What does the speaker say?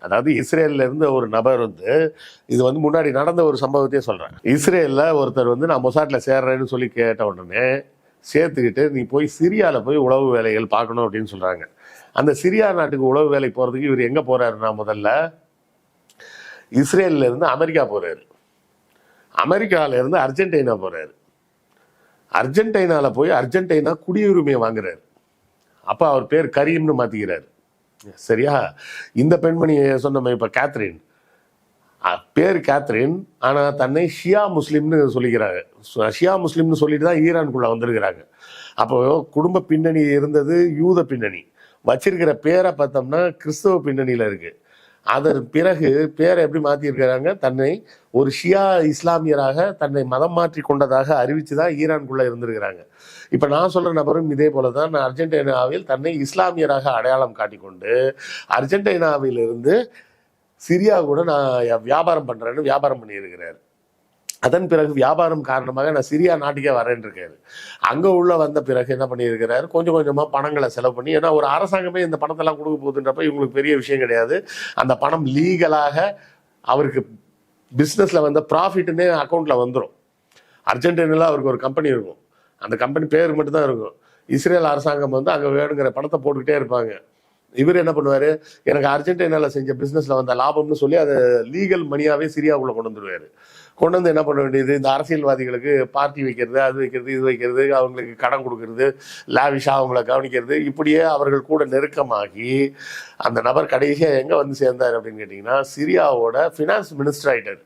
அதாவது இஸ்ரேல்ல இருந்து ஒரு நபர் வந்து, இது வந்து முன்னாடி நடந்த ஒரு சம்பவத்தையே சொல்றேன். இஸ்ரேல்ல ஒருத்தர் வந்து நான் மொசாட்ல சேர்றேன்னு சொல்லி கேட்ட உடனே சேர்த்துக்கிட்டு நீ போய் சிரியால போய் உளவு வேலைகள் பார்க்கணும் அப்படின்னு சொல்றாங்க. அந்த சிரியா நாட்டுக்கு உளவு வேலை போறதுக்கு இவர் எங்க போறாருன்னா, முதல்ல இஸ்ரேல்ல இருந்து அமெரிக்கா போறாரு, அமெரிக்கால இருந்து அர்ஜென்டினா போறாரு, அர்ஜென்டினால போய் அர்ஜென்டினா குடியுரிமையை வாங்குறாரு. அப்ப அவர் பேர் கரீம்னு மாத்திக்கிறாரு. சரியா? இந்த பெண்மணி சொன்ன இப்ப கேத்ரின், பேர் கேத்ரின், ஆனா தன்னை ஷியா முஸ்லிம்னு சொல்லிக்கிறாங்க. ஷியா முஸ்லிம்னு சொல்லிட்டு தான் ஈரானுக்குள்ள வந்திருக்கிறாங்க. அப்போ குடும்ப பின்னணி இருந்தது யூத பின்னணி, வச்சிருக்கிற பேரை பார்த்தோம்னா கிறிஸ்தவ பின்னணியில இருக்கு. அதன் பிறகு பேரை எப்படி மாற்றிருக்கிறாங்க, தன்னை ஒரு ஷியா இஸ்லாமியராக தன்னை மதம் மாற்றி கொண்டதாக அறிவித்து தான் ஈரானுக்குள்ளே இருந்திருக்கிறாங்க. இப்போ நான் சொல்கிற நபரும் இதே போல தான். நான் அர்ஜென்டினாவில் தன்னை இஸ்லாமியராக அடையாளம் காட்டிக்கொண்டு அர்ஜென்டினாவிலிருந்து சிரியா கூட நான் வியாபாரம் பண்ணுறேன்னு வியாபாரம் பண்ணியிருக்கிறார். அதன் பிறகு வியாபாரம் காரணமாக நான் சிரியா நாட்டுக்கே வரேன் இருக்காரு. அங்கே உள்ள வந்த பிறகு என்ன பண்ணியிருக்கிறாரு, கொஞ்சம் கொஞ்சமாக பணங்களை செலவு பண்ணி, ஏன்னா ஒரு அரசாங்கமே இந்த பணத்தெல்லாம் கொடுக்க போகுதுன்றப்ப இவங்களுக்கு பெரிய விஷயம் கிடையாது. அந்த பணம் லீகலாக அவருக்கு பிஸ்னஸில் வந்த ப்ராஃபிட்டுன்னே அக்கௌண்ட்டில் வந்துடும். அர்ஜென்டினாவில் அவருக்கு ஒரு கம்பெனி இருக்கும், அந்த கம்பெனி பேருக்கு மட்டும்தான் இருக்கும். இஸ்ரேல் அரசாங்கம் வந்து அங்கே வேணுங்கிற பணத்தை போட்டுக்கிட்டே இருப்பாங்க. இவர் என்ன பண்ணுவார், எனக்கு அர்ஜென்டினாவில் செஞ்ச பிஸ்னஸில் வந்த லாபம்னு சொல்லி அதை லீகல் மணியாகவே சிரியாவுக்குள்ளே கொண்டு வந்துடுவார். கொண்டு வந்து என்ன பண்ண வேண்டியது, இந்த அரசியல்வாதிகளுக்கு பார்ட்டி வைக்கிறது, அது வைக்கிறது, இது வைக்கிறது, அவங்களுக்கு கடன் கொடுக்கறது, லாவிஷாக அவங்கள கவனிக்கிறது, இப்படியே அவர்கள் கூட நெருக்கமாகி அந்த நபர் கடைசியாக எங்கே வந்து சேர்ந்தார் அப்படின்னு கேட்டிங்கன்னா, சிரியாவோட ஃபினான்ஸ் மினிஸ்டர் ஆகிட்டார்.